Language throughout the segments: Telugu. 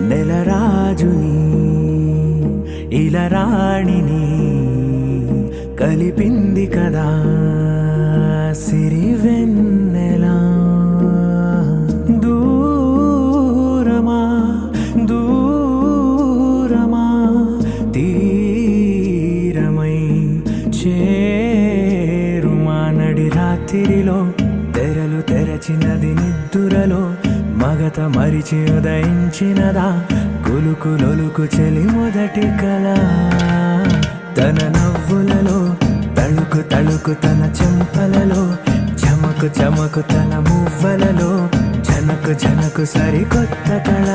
నెలరాజుని ఇలరాణిని కలిపింది కదా సిరివెన్నెలా. దూరమా దూరమా తీరమై చేరుమా నడి రాత్రిలో తెరలు తెరచినది నిద్దురలో మగత మరిచి ఉదయించినదా కులుకులొలుకు చెలి మొదటి కళ. తన నవ్వులలో తళుకు తళుకు తన చెంపలలో చమకు చమకు తన మువ్వలలో జనకు జనకు సరికొత్త కళ.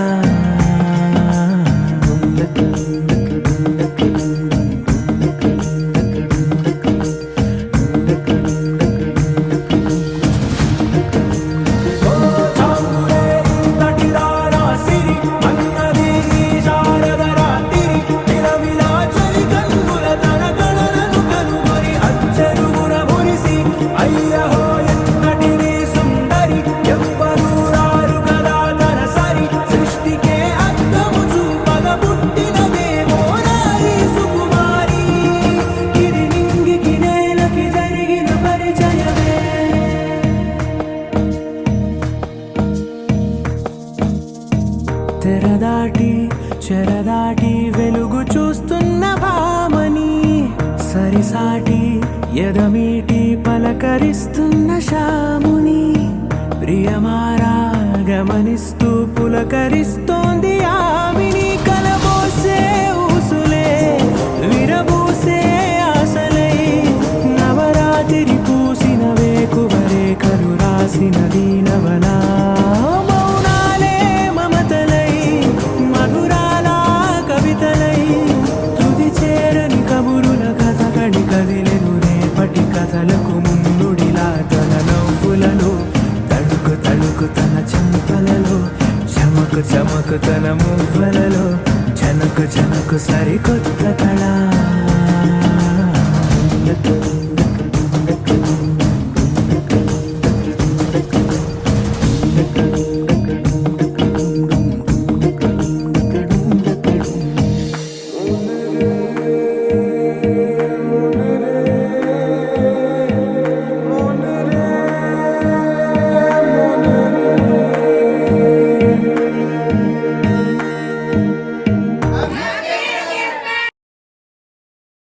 తెరదాటి చెరదాటి వెలుగు చూస్తున్న భామని సరిసాటి ఎదమీటి పలకరిస్తున్న శాముని ప్రియమారా గమనిస్తూ పులకరిస్తోంది ఆమెని. కలబోసే ఊసులే విరబూసే ఆశలై నవరాత్రి పూసిన వేకువరే కలు రాసిన దీనవనా. కథలకు ముందుడిలా తన నవ్వులలో తడుకు తడుకు తన చెంపలలో చమకు చమకు తన మువ్వలలో జనకు జనకు సరికొత్త కళ.